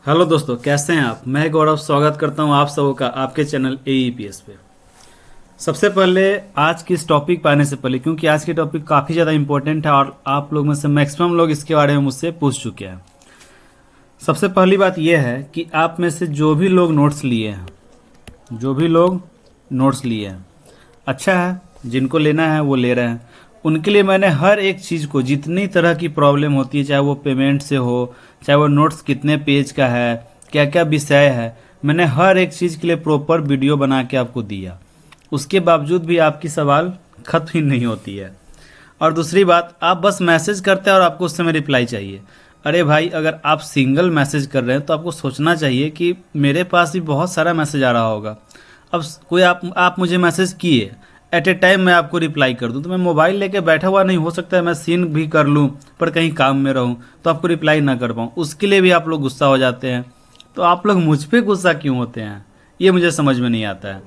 Hello दोस्तों, कैसे हैं आप। मैं गौरव स्वागत करता हूं आप सबों का आपके चैनल AEPS पे। सबसे पहले आज की इस टॉपिक पर आने से पहले, क्योंकि आज की टॉपिक काफ़ी ज़्यादा इंपॉर्टेंट है और आप लोग में से मैक्सिमम लोग इसके बारे में मुझसे पूछ चुके हैं। सबसे पहली बात यह है कि आप में से जो भी लोग नोट्स लिए हैं, अच्छा है, जिनको लेना है वो ले रहे हैं। उनके लिए मैंने हर एक चीज़ को, जितनी तरह की प्रॉब्लम होती है, चाहे वो पेमेंट से हो, चाहे वो नोट्स कितने पेज का है, क्या क्या विषय है, मैंने हर एक चीज़ के लिए प्रॉपर वीडियो बना के आपको दिया। उसके बावजूद भी आपकी सवाल खत्म ही नहीं होती है। और दूसरी बात, आप बस मैसेज करते हैं और आपको उस समय रिप्लाई चाहिए। अरे भाई, अगर आप सिंगल मैसेज कर रहे हैं तो आपको सोचना चाहिए कि मेरे पास भी बहुत सारा मैसेज आ रहा होगा। अब कोई आप मुझे मैसेज किए, एट ए टाइम मैं आपको रिप्लाई कर दूं, तो मैं मोबाइल लेके बैठा हुआ नहीं, हो सकता है मैं सीन भी कर लूं पर कहीं काम में रहूं तो आपको रिप्लाई ना कर पाऊं, उसके लिए भी आप लोग गुस्सा हो जाते हैं। तो आप लोग मुझ पे गुस्सा क्यों होते हैं, ये मुझे समझ में नहीं आता है।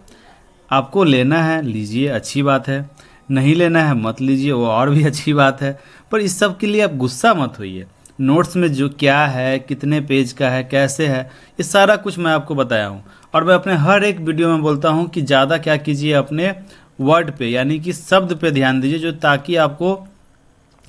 आपको लेना है लीजिए, अच्छी बात है। नहीं लेना है मत लीजिए, वो और भी अच्छी बात है। पर इस सब के लिए आप गुस्सा मत होइए। नोट्स में जो क्या है, कितने पेज का है, कैसे है, ये सारा कुछ मैं आपको बताया हूँ। और मैं अपने हर एक वीडियो में बोलता हूँ कि ज़्यादा क्या कीजिए, अपने वर्ड पे यानी कि शब्द पे ध्यान दीजिए, जो ताकि आपको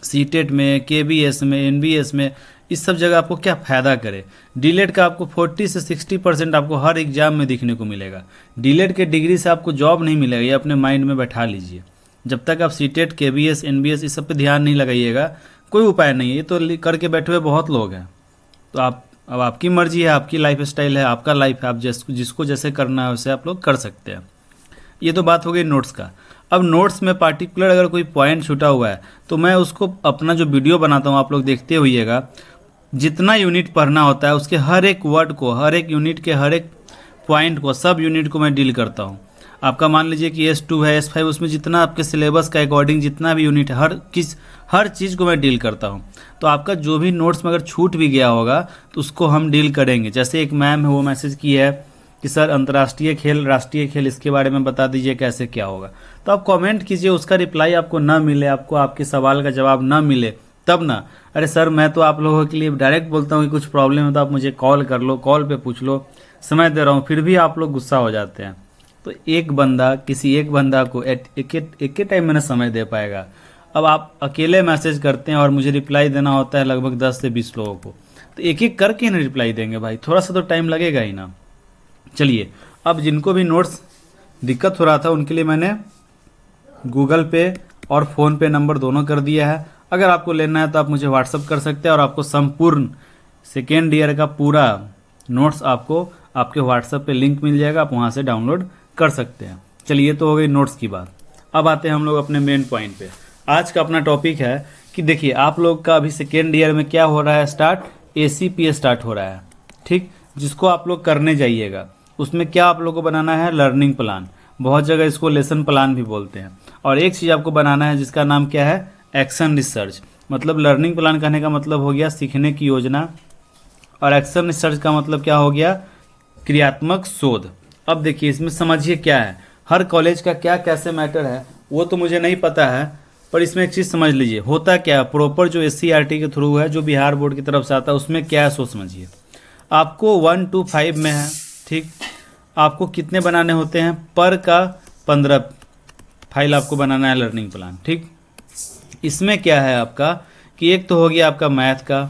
सीटेट में, KBS में, NBS में, इस सब जगह आपको क्या फ़ायदा करे। डीलेट का आपको 40 से 60% आपको हर एग्जाम में दिखने को मिलेगा। डीलेट के डिग्री से आपको जॉब नहीं मिलेगा, ये अपने माइंड में बैठा लीजिए। जब तक आप सीटेट, KBS, NBS इस सब पे ध्यान नहीं लगाइएगा, कोई उपाय नहीं है। ये तो करके बैठे हुए बहुत लोग हैं। तो अब आपकी मर्जी है, आपकी लाइफ स्टाइल है, आपका लाइफ है, आप जिसको जैसे करना है वैसे आप लोग कर सकते हैं। ये तो बात हो गई नोट्स का। अब नोट्स में पार्टिकुलर अगर कोई पॉइंट छूटा हुआ है तो मैं उसको अपना जो वीडियो बनाता हूँ, आप लोग देखते होइएगा, जितना यूनिट पढ़ना होता है उसके हर एक वर्ड को, हर एक यूनिट के हर एक पॉइंट को, सब यूनिट को मैं डील करता हूँ। आपका मान लीजिए कि S2 है, S5, उसमें जितना आपके सिलेबस का अकॉर्डिंग जितना भी यूनिट है, हर चीज़ को मैं डील करता हूँ। तो आपका जो भी नोट्स में अगर छूट भी गया होगा तो उसको हम डील करेंगे। जैसे एक मैम है, वो मैसेज की है कि सर अंतर्राष्ट्रीय खेल, राष्ट्रीय खेल, इसके बारे में बता दीजिए कैसे क्या होगा। तो आप कमेंट कीजिए, उसका रिप्लाई आपको ना मिले, आपको आपके सवाल का जवाब ना मिले तब ना, अरे सर मैं तो आप लोगों के लिए डायरेक्ट बोलता हूँ कि कुछ प्रॉब्लम है तो आप मुझे कॉल कर लो, कॉल पे पूछ लो, समय दे रहा हूँ, फिर भी आप लोग गुस्सा हो जाते हैं। तो किसी एक बंदा को एक टाइम में ना समय दे पाएगा। अब आप अकेले मैसेज करते हैं और मुझे रिप्लाई देना होता है लगभग 10 से 20 लोगों को, तो एक एक करके ना रिप्लाई देंगे भाई, थोड़ा सा तो टाइम लगेगा ही ना। चलिए, अब जिनको भी नोट्स दिक्कत हो रहा था उनके लिए मैंने गूगल पे और फ़ोन पे नंबर दोनों कर दिया है। अगर आपको लेना है तो आप मुझे व्हाट्सअप कर सकते हैं और आपको संपूर्ण सेकेंड ईयर का पूरा नोट्स आपको आपके व्हाट्सएप पे लिंक मिल जाएगा, आप वहाँ से डाउनलोड कर सकते हैं। चलिए, ये तो हो गई नोट्स की बात। अब आते हैं हम लोग अपने मेन पॉइंट पे। आज का अपना टॉपिक है कि देखिए, आप लोग का अभी सेकेंड ईयर में क्या हो रहा है, स्टार्ट ACPA स्टार्ट हो रहा है, ठीक, जिसको आप लोग करने जाइएगा। उसमें क्या आप लोग को बनाना है, लर्निंग प्लान, बहुत जगह इसको लेसन प्लान भी बोलते हैं। और एक चीज़ आपको बनाना है जिसका नाम क्या है, एक्शन रिसर्च। मतलब लर्निंग प्लान कहने का मतलब हो गया सीखने की योजना, और एक्शन रिसर्च का मतलब क्या हो गया, क्रियात्मक शोध। अब देखिए, इसमें समझिए क्या है, हर कॉलेज का क्या कैसे मैटर है वो तो मुझे नहीं पता है, पर इसमें एक चीज़ समझ लीजिए, होता क्या प्रॉपर जो SCRT के थ्रू है, जो बिहार बोर्ड की तरफ से आता है, उसमें क्या है सो समझिए। आपको 1 to 5 में है, ठीक, आपको कितने बनाने होते हैं, पर का 15 फाइल आपको बनाना है लर्निंग प्लान, ठीक। इसमें क्या है आपका कि एक तो हो गया आपका मैथ का,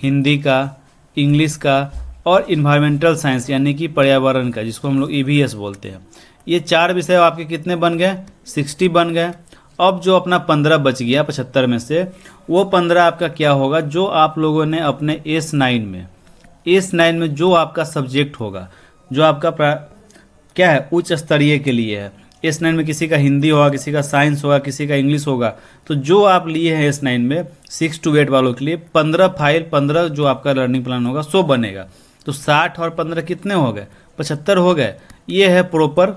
हिंदी का, इंग्लिश का और इन्वायरमेंटल साइंस यानी कि पर्यावरण का, जिसको हम लोग EVS बोलते हैं। ये 4 विषय आपके कितने बन गए, 60 बन गए। अब जो अपना 15 बच गया 75 में से, वो 15 आपका क्या होगा, जो आप लोगों ने अपने S9 में जो आपका सब्जेक्ट होगा, जो आपका क्या है, उच्च स्तरीय के लिए है। S9 में किसी का हिंदी होगा, किसी का साइंस होगा, किसी का इंग्लिश होगा। तो जो आप लिए हैं S9 में 6 to 8 वालों के लिए 15 फाइल, 15 जो आपका लर्निंग प्लान होगा 100 बनेगा। तो 60 और 15 कितने हो गए, 75 हो गए। ये है प्रॉपर।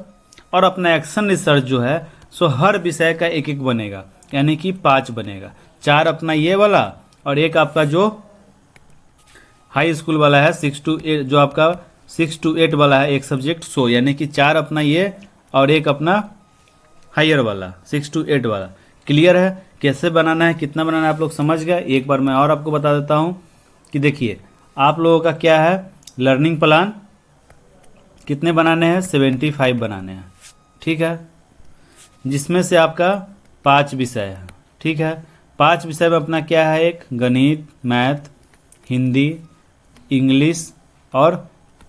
और अपना एक्शन रिसर्च जो है सो हर विषय का एक एक बनेगा, यानी कि 5 बनेगा। 4 अपना ये वाला और एक आपका जो हाई स्कूल वाला है 6 to 8, जो आपका 6 to 8 वाला है एक सब्जेक्ट 100, यानी कि 4 अपना ये और एक अपना हायर वाला 6 to 8 वाला। क्लियर है कैसे बनाना है, कितना बनाना है, आप लोग समझ गए। एक बार मैं और आपको बता देता हूँ कि देखिए, आप लोगों का क्या है, लर्निंग प्लान कितने बनाने हैं, 75 बनाने हैं, ठीक है, जिसमें से आपका 5 विषय है, ठीक है। 5 विषय में अपना क्या है, एक गणित, मैथ, हिंदी, इंग्लिश और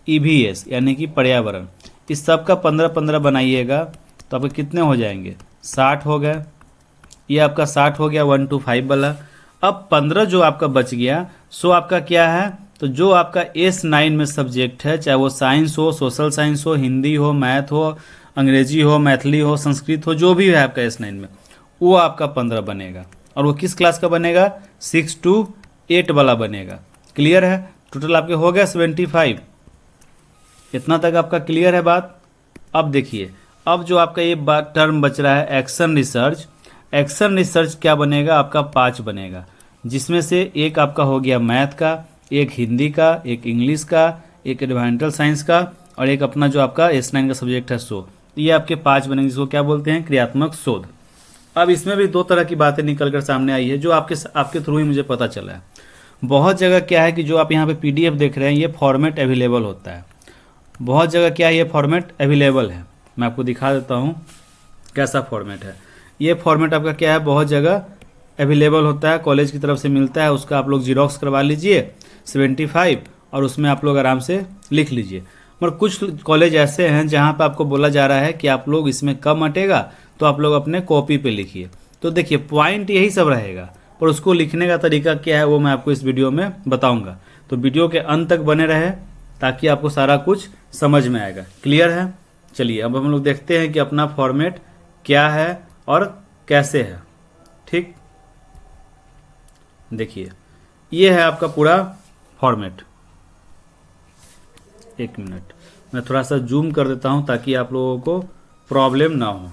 ईवीएस यानी कि पर्यावरण, इस सब का 15-15 बनाइएगा तो आपके कितने हो जाएंगे, 60 हो गए। ये आपका 60 हो गया 1 to 5 वाला। अब 15 जो आपका बच गया सो आपका क्या है, तो जो आपका S9 में सब्जेक्ट है, चाहे वो साइंस हो, सोशल साइंस हो, हिंदी हो, मैथ हो, अंग्रेजी हो, मैथिली हो, संस्कृत हो, जो भी है आपका S9 में, वो आपका 15 बनेगा। और वो किस क्लास का बनेगा, 6 to 8 वाला बनेगा। क्लियर है, टोटल आपके हो गया 75। इतना तक आपका क्लियर है बात। अब देखिए, अब जो आपका ये टर्म बच रहा है एक्शन रिसर्च, एक्शन रिसर्च क्या बनेगा, आपका 5 बनेगा, जिसमें से एक आपका हो गया मैथ का, एक हिंदी का, एक इंग्लिश का, एक एनवायरमेंटल साइंस का, और एक अपना जो आपका S9 का सब्जेक्ट है सो। ये आपके 5 बनेंगे, जिसको क्या बोलते हैं, क्रियात्मक शोध। अब इसमें भी 2 तरह की बातें निकल कर सामने आई है, जो आपके थ्रू ही मुझे पता चला है। बहुत जगह क्या है कि जो आप यहाँ पे PDF देख रहे हैं, ये फॉर्मेट अवेलेबल होता है। बहुत जगह क्या है, ये फॉर्मेट अवेलेबल है। मैं आपको दिखा देता हूँ कैसा फॉर्मेट है। ये फॉर्मेट आपका क्या है, बहुत जगह अवेलेबल होता है, कॉलेज की तरफ से मिलता है। उसका आप लोग जीरोक्स करवा लीजिए 75, और उसमें आप लोग आराम से लिख लीजिए। मगर कुछ कॉलेज ऐसे हैं जहाँ पे आपको बोला जा रहा है कि आप लोग इसमें कम अटेगा तो आप लोग अपने कॉपी पे लिखिए। तो देखिए, पॉइंट यही सब रहेगा, पर उसको लिखने का तरीका क्या है वो मैं आपको इस वीडियो में बताऊँगा। तो वीडियो के अंत तक बने रहे ताकि आपको सारा कुछ समझ में आएगा। क्लियर है, चलिए अब हम लोग देखते हैं कि अपना फॉर्मेट क्या है और कैसे है। ठीक, देखिए ये है आपका पूरा फॉर्मेट। एक मिनट, मैं थोड़ा सा जूम कर देता हूं ताकि आप लोगों को प्रॉब्लम ना हो।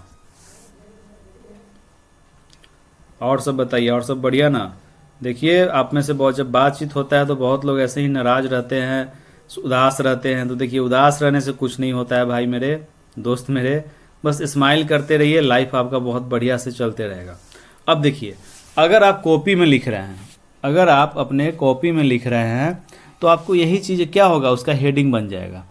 और सब बताइए, और सब बढ़िया ना। देखिए, आप में से बहुत, जब बातचीत होता है तो बहुत लोग ऐसे ही नाराज रहते हैं, उदास रहते हैं। तो देखिए, उदास रहने से कुछ नहीं होता है भाई मेरे दोस्त मेरे, बस स्माइल करते रहिए, लाइफ आपका बहुत बढ़िया से चलते रहेगा। अब देखिए, अगर आप कॉपी में लिख रहे हैं, अगर आप अपने कॉपी में लिख रहे हैं तो आपको यही चीज़ क्या होगा, उसका हेडिंग बन जाएगा।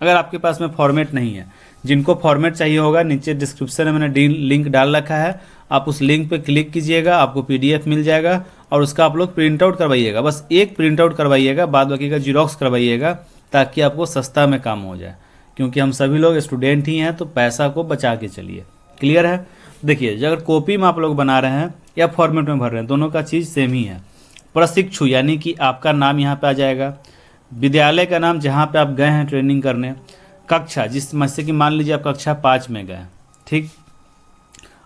अगर आपके पास में फॉर्मेट नहीं है, जिनको फॉर्मेट चाहिए होगा, नीचे डिस्क्रिप्शन में मैंने लिंक डाल रखा है, आप उस लिंक पे क्लिक कीजिएगा, आपको PDF मिल जाएगा और उसका आप लोग प्रिंट आउट करवाइएगा। बस एक प्रिंट आउट करवाइएगा, बाद बाकी का जीरोक्स करवाइएगा, ताकि आपको सस्ता में काम हो जाए, क्योंकि हम सभी लोग स्टूडेंट ही हैं, तो पैसा को बचा के चलिए। क्लियर है। देखिए, अगर कॉपी में आप लोग बना रहे हैं या फॉर्मेट में भर रहे हैं, दोनों का चीज़ सेम ही है। प्रशिक्षु यानी कि आपका नाम यहाँ पे आ जाएगा, विद्यालय का नाम जहाँ पे आप गए हैं ट्रेनिंग करने, कक्षा जैसे कि मान लीजिए आप कक्षा 5 में गए, ठीक।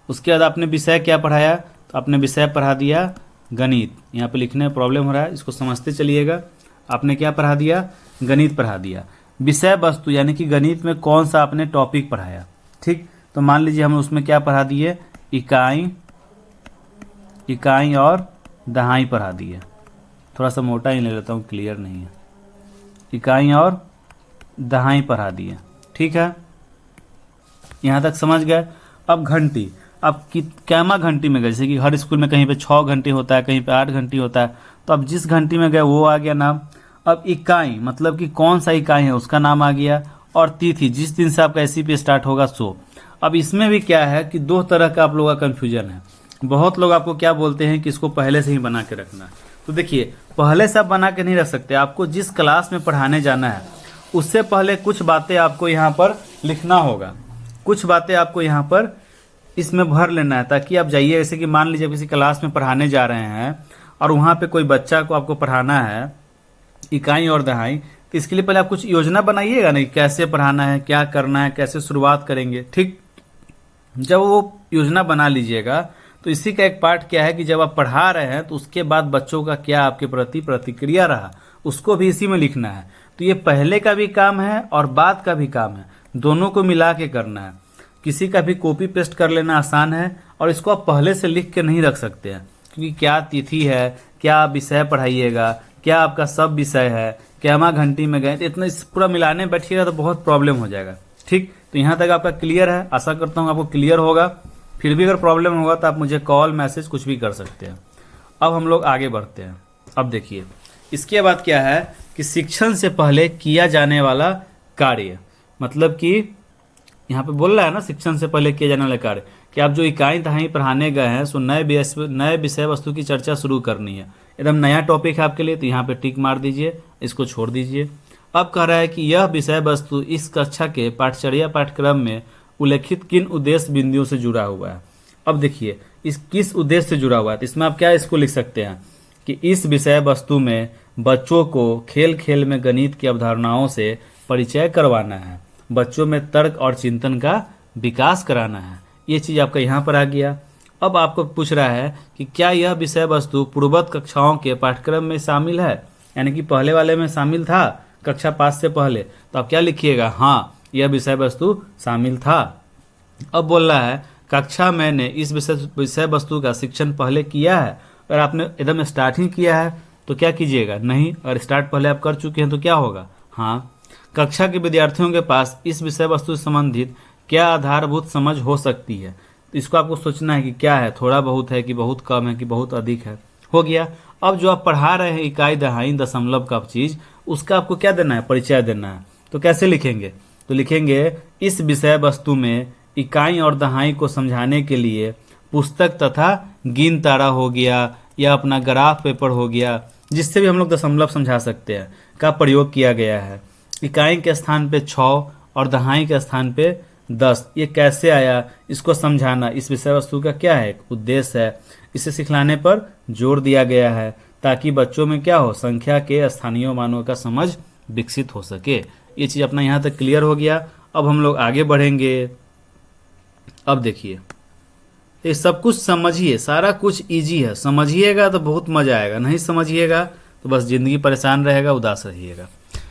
उसके बाद आपने विषय क्या पढ़ाया, तो आपने विषय पढ़ा दिया गणित। यहाँ पे लिखने में प्रॉब्लम हो रहा है, इसको समझते चलिएगा। आपने क्या पढ़ा दिया, गणित पढ़ा दिया। विषय वस्तु यानी कि गणित में कौन सा आपने टॉपिक पढ़ाया, ठीक। तो मान लीजिए हम उसमें क्या पढ़ा दिए, इकाई और दहाई पढ़ा दिए। थोड़ा सा मोटा ही ले लेता हूँ, क्लियर नहीं है। इकाई और दहाई पढ़ा दिए, ठीक है। यहाँ तक समझ गए। अब घंटी, अब कैमा घंटी में गए, जैसे कि हर स्कूल में कहीं पे 6 घंटी होता है, कहीं पे 8 घंटी होता है, तो अब जिस घंटी में गए वो आ गया नाम। अब इकाई मतलब कि कौन सा इकाई है उसका नाम आ गया, और तिथि जिस दिन से आपका SCP स्टार्ट होगा सो। अब इसमें भी क्या है कि 2 तरह का आप लोगों का कन्फ्यूजन है। बहुत लोग आपको क्या बोलते हैं कि इसको पहले से ही बना के रखना है। तो देखिए, पहले से आप बना के नहीं रख सकते। आपको जिस क्लास में पढ़ाने जाना है उससे पहले कुछ बातें आपको यहाँ पर लिखना होगा, कुछ बातें आपको यहाँ पर इसमें भर लेना है, ताकि आप जाइए। जैसे कि मान लीजिए किसी क्लास में पढ़ाने जा रहे हैं और वहाँ पे कोई बच्चा को आपको पढ़ाना है इकाई और दहाई, तो इसके लिए पहले आप कुछ योजना बनाइएगा ना, कैसे पढ़ाना है, क्या करना है, कैसे शुरुआत करेंगे, ठीक। जब वो योजना बना लीजिएगा तो इसी का एक पार्ट क्या है कि जब आप पढ़ा रहे हैं तो उसके बाद बच्चों का क्या आपके प्रति प्रतिक्रिया रहा, उसको भी इसी में लिखना है। तो ये पहले का भी काम है और बाद का भी काम है, दोनों को मिला के करना है। किसी का भी कॉपी पेस्ट कर लेना आसान है, और इसको आप पहले से लिख के नहीं रख सकते हैं, क्योंकि क्या तिथि है, क्या विषय पढ़ाइएगा, क्या आपका सब विषय है, कैमा घंटी में गए, तो इतना इस पूरा मिलाने बैठिएगा तो बहुत प्रॉब्लम हो जाएगा, ठीक। तो यहाँ तक आपका क्लियर है, आशा करता हूँ आपको क्लियर होगा। फिर भी अगर प्रॉब्लम होगा तो आप मुझे कॉल मैसेज कुछ भी कर सकते हैं। अब हम लोग आगे बढ़ते हैं। अब देखिए, इसके बाद क्या है कि शिक्षण से पहले किया जाने वाला कार्य, मतलब कि यहाँ पे बोल रहा है ना शिक्षण से पहले किया जाने वाला कार्य, कि आप जो इकाई दहाई पढ़ाने गए हैं सो नए विषय वस्तु की चर्चा शुरू करनी है। एकदम नया टॉपिक है आपके लिए, तो यहाँ पे टिक मार दीजिए, इसको छोड़ दीजिए। अब कह रहा है कि यह विषय वस्तु इस कक्षा के पाठचर्या पाठ्यक्रम में उल्लेखित किन उद्देश्य बिंदुओं से जुड़ा हुआ है। अब देखिए इस किस उद्देश्य से जुड़ा हुआ है, तो इसमें आप क्या इसको लिख सकते हैं कि इस विषय वस्तु में बच्चों को खेल खेल में गणित की अवधारणाओं से परिचय करवाना है, बच्चों में तर्क और चिंतन का विकास कराना है। ये चीज़ आपका यहाँ पर आ गया। अब आपको पूछ रहा है कि क्या यह विषय वस्तु पूर्ववत कक्षाओं के पाठ्यक्रम में शामिल है, यानी कि पहले वाले में शामिल था कक्षा 5 से पहले, तो आप क्या लिखिएगा, हाँ यह विषय वस्तु शामिल था। अब बोल रहा है कक्षा मैंने इस विषय वस्तु का शिक्षण पहले किया है, अगर आपने एकदम स्टार्ट ही किया है तो क्या कीजिएगा, नहीं, और स्टार्ट पहले आप कर चुके हैं तो क्या होगा, हाँ। कक्षा के विद्यार्थियों के पास इस विषय वस्तु से संबंधित क्या आधारभूत समझ हो सकती है, तो इसको आपको सोचना है कि क्या है, थोड़ा बहुत है कि बहुत कम है कि बहुत अधिक है, हो गया। अब जो आप पढ़ा रहे हैं इकाई दहाई दशमलव का चीज, उसका आपको क्या देना है, परिचय देना है। तो कैसे लिखेंगे, तो लिखेंगे इस विषय वस्तु में इकाई और दहाई को समझाने के लिए पुस्तक तथा गिन तारा हो गया या अपना ग्राफ पेपर हो गया, जिससे भी हम लोग दशमलव समझा सकते हैं, का प्रयोग किया गया है। इकाई के स्थान पे 6 और दहाई के स्थान पे 10, ये कैसे आया इसको समझाना इस विषय वस्तु का क्या है, एक उद्देश्य है। इसे सिखलाने पर जोर दिया गया है ताकि बच्चों में क्या हो, संख्या के स्थानीय मानों का समझ विकसित हो सके। ये चीज़ अपना यहाँ तक क्लियर हो गया। अब हम लोग आगे बढ़ेंगे। अब देखिए ये सब कुछ समझिए, सारा कुछ इजी है, समझिएगा तो बहुत मजा आएगा, नहीं समझिएगा तो बस जिंदगी परेशान रहेगा, उदास रहिएगा।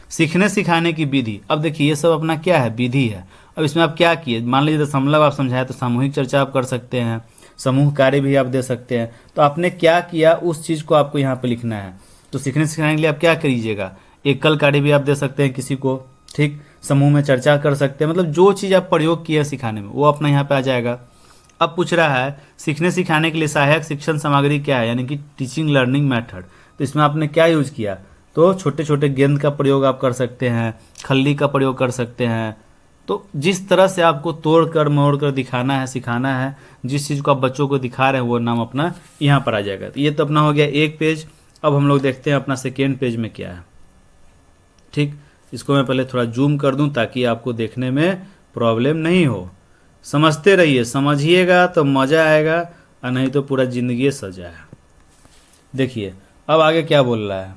सीखने सिखाने की विधि, अब देखिए ये सब अपना क्या है, विधि है। अब इसमें आप क्या किए, मान लीजिए दशमलव आप समझाए तो सामूहिक चर्चा आप कर सकते हैं, समूह कार्य भी आप दे सकते हैं। तो आपने क्या किया उस चीज़ को आपको यहाँ पे लिखना है। तो सीखने सिखाने के लिए आप क्या करिएगा, एकल कार्य भी आप दे सकते हैं किसी को, ठीक, समूह में चर्चा कर सकते हैं, मतलब जो चीज़ आप प्रयोग किए सिखाने में वो अपना यहाँ पे आ जाएगा। अब पूछ रहा है सीखने सिखाने के लिए सहायक शिक्षण सामग्री क्या है, यानी कि टीचिंग लर्निंग मेथड। तो इसमें आपने क्या यूज किया, तो छोटे छोटे गेंद का प्रयोग आप कर सकते हैं, खल्ली का प्रयोग कर सकते हैं। तो जिस तरह से आपको तोड़ कर मोड़ कर दिखाना है, सिखाना है, जिस चीज़ को आप बच्चों को दिखा रहे हैं वो नाम अपना यहाँ पर आ जाएगा। तो ये तो अपना हो गया एक पेज। अब हम लोग देखते हैं अपना सेकेंड पेज में क्या है, ठीक। इसको मैं पहले थोड़ा जूम कर दूं ताकि आपको देखने में प्रॉब्लम नहीं हो। समझते रहिए, समझिएगा तो मज़ा आएगा और नहीं तो पूरा जिंदगी सजा है। देखिए अब आगे क्या बोल रहा है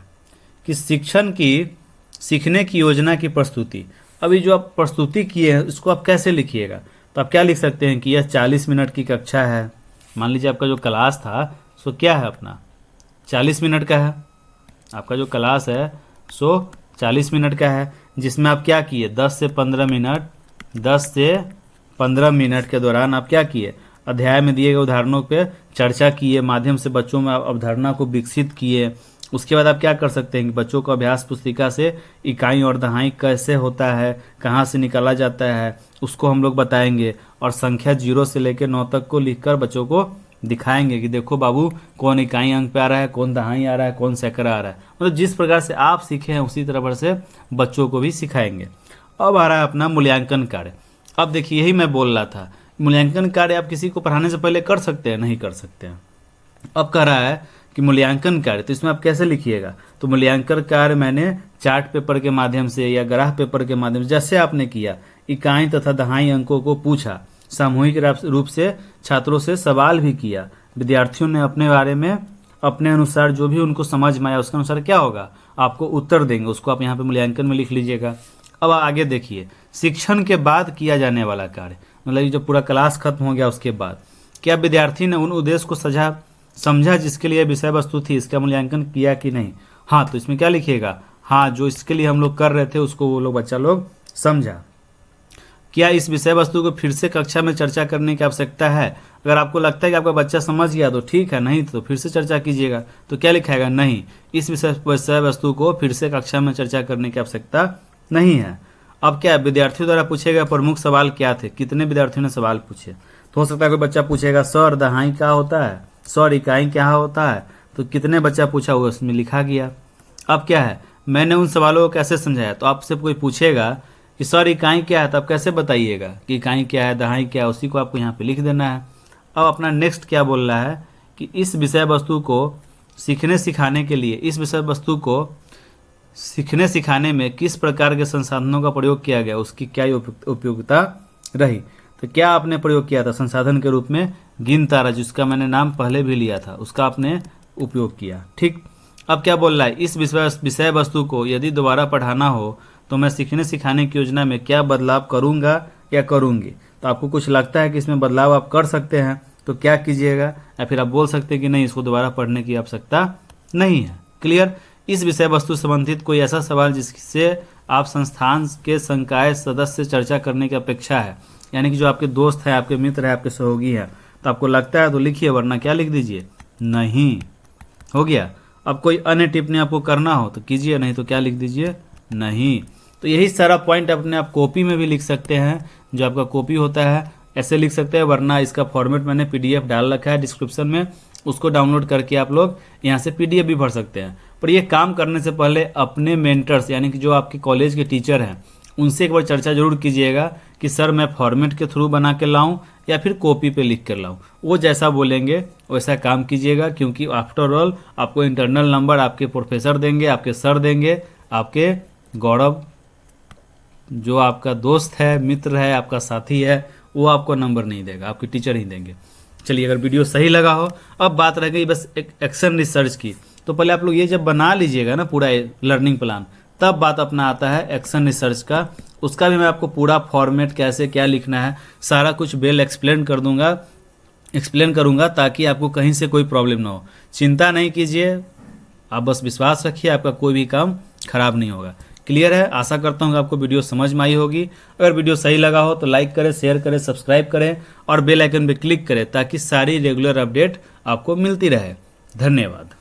कि शिक्षण की सीखने की योजना की प्रस्तुति। अभी जो आप प्रस्तुति किए हैं इसको आप कैसे लिखिएगा, तो आप क्या लिख सकते हैं कि यह 40 मिनट की कक्षा है। मान लीजिए आपका जो क्लास था सो क्या है, अपना 40 मिनट का है। आपका जो क्लास है सो 40 मिनट का है, जिसमें आप क्या किए 10 से 15 मिनट के दौरान आप क्या किए, अध्याय में दिए गए उदाहरणों पे चर्चा किए, माध्यम से बच्चों में अवधारणा को विकसित किए। उसके बाद आप क्या कर सकते हैं कि बच्चों को अभ्यास पुस्तिका से इकाई और दहाई कैसे होता है, कहाँ से निकाला जाता है, उसको हम लोग बताएंगे। और संख्या 0 से लेकर 9 तक को लिखकर बच्चों को दिखाएंगे कि देखो बाबू कौन इकाई अंक पे आ रहा है, कौन दहाई आ रहा है, कौन सैकड़ा आ रहा है। मतलब जिस प्रकार से आप सीखे हैं उसी तरह से बच्चों को भी सिखाएंगे। अब आ रहा है अपना मूल्यांकन कार्य। अब देखिए यही मैं बोल रहा था, मूल्यांकन कार्य आप किसी को पढ़ाने से पहले कर सकते हैं, नहीं कर सकते हैं। अब कह रहा है कि मूल्यांकन कार्य, तो इसमें आप कैसे लिखिएगा, तो मूल्यांकन कार्य मैंने चार्ट पेपर के माध्यम से या ग्राफ पेपर के माध्यम से जैसे आपने किया, इकाई तथा दहाई अंकों को पूछा, सामूहिक रूप से छात्रों से सवाल भी किया, विद्यार्थियों ने अपने बारे में अपने अनुसार जो भी उनको समझ में आया उसके अनुसार क्या होगा आपको उत्तर देंगे, उसको आप यहाँ पे मूल्यांकन में लिख लीजिएगा। अब आगे देखिए शिक्षण के बाद किया जाने वाला कार्य, मतलब जो पूरा क्लास खत्म हो गया उसके बाद क्या विद्यार्थी ने उन उद्देश्य को समझा जिसके लिए विषय वस्तु थी, इसका मूल्यांकन किया कि नहीं। हाँ, तो इसमें क्या लिखिएगा, हाँ जो इसके लिए हम लोग कर रहे थे उसको वो लोग बच्चा लोग समझा। क्या इस विषय वस्तु को फिर से कक्षा में चर्चा करने की आवश्यकता है, अगर आपको लगता है कि आपका बच्चा समझ गया तो ठीक है, नहीं तो फिर से चर्चा कीजिएगा। तो क्या लिखाएगा, नहीं इस विषय वस्तु को फिर से कक्षा में चर्चा करने की आवश्यकता नहीं है। अब क्या विद्यार्थियों द्वारा पूछे गए प्रमुख सवाल क्या थे, कितने विद्यार्थियों ने सवाल पूछे। तो हो सकता है कोई बच्चा पूछेगा सर दहाई क्या होता है, सर इकाई क्या होता है, तो कितने बच्चा पूछा हुआ उसमें लिखा गया। अब क्या है, मैंने उन सवालों को कैसे समझाया, तो आपसे कोई पूछेगा कि सर इकाई क्या है, तो आप कैसे बताइएगा कि इकाई क्या है, दहाई क्या है, उसी को आपको यहाँ पे लिख देना है। अब अपना नेक्स्ट क्या बोल रहा है कि इस विषय वस्तु को सीखने सिखाने के लिए, इस विषय वस्तु को सीखने सिखाने में किस प्रकार के संसाधनों का प्रयोग किया गया, उसकी क्या उपयोगिता रही। तो क्या आपने प्रयोग किया था संसाधन के रूप में, गिन तारा, जिसका मैंने नाम पहले भी लिया था, उसका आपने उपयोग किया। ठीक, अब क्या बोल रहा है, इस विषय वस्तु को यदि दोबारा पढ़ाना हो तो मैं सीखने सिखाने की योजना में क्या बदलाव करूंगा या करूंगी। तो आपको कुछ लगता है कि इसमें बदलाव आप कर सकते हैं तो क्या कीजिएगा, या फिर आप बोल सकते हैं कि नहीं, इसको दोबारा पढ़ने की आवश्यकता नहीं है। क्लियर। इस विषय वस्तु संबंधित कोई ऐसा सवाल जिससे आप संस्थान के संकाय सदस्य से चर्चा करने की अपेक्षा है, यानी कि जो आपके दोस्त है, आपके मित्र है, आपके सहयोगी है, तो आपको लगता है तो लिखिए, वरना क्या लिख दीजिए, नहीं। हो गया। अब कोई अन्य टिप्पणी आपको करना हो तो कीजिए, नहीं तो क्या लिख दीजिए, नहीं। तो यही सारा पॉइंट अपने आप कॉपी में भी लिख सकते हैं, जो आपका कॉपी होता है ऐसे लिख सकते हैं, वरना इसका फॉर्मेट मैंने PDF डाल रखा है डिस्क्रिप्शन में, उसको डाउनलोड करके आप लोग यहाँ से PDF भी भर सकते हैं। पर ये काम करने से पहले अपने मेंटर्स, यानी कि जो आपके कॉलेज के टीचर हैं, उनसे एक बार चर्चा जरूर कीजिएगा कि सर मैं फॉर्मेट के थ्रू बना के लाऊं या फिर कॉपी पे लिख कर लाऊं। वो जैसा बोलेंगे वैसा काम कीजिएगा, क्योंकि आफ्टर ऑल आपको इंटरनल नंबर आपके प्रोफेसर देंगे, आपके सर देंगे, आपके गौरव जो आपका दोस्त है, मित्र है, आपका साथी है, वो आपको नंबर नहीं देगा, आपके टीचर ही देंगे। चलिए, अगर वीडियो सही लगा हो, अब बात रह गई बस एक एक्शन रिसर्च की। तो पहले आप लोग ये जब बना लीजिएगा ना पूरा लर्निंग प्लान, तब बात अपना आता है एक्शन रिसर्च का। उसका भी मैं आपको पूरा फॉर्मेट कैसे क्या लिखना है सारा कुछ वेल एक्सप्लेन करूंगा, ताकि आपको कहीं से कोई प्रॉब्लम ना हो। चिंता नहीं कीजिए, आप बस विश्वास रखिए, आपका कोई भी काम खराब नहीं होगा। क्लियर है। आशा करता हूँ कि आपको वीडियो समझ में आई होगी। अगर वीडियो सही लगा हो तो लाइक करें, शेयर करें, सब्सक्राइब करें और बेल आइकन पर क्लिक करें, ताकि सारी रेगुलर अपडेट आपको मिलती रहे। धन्यवाद।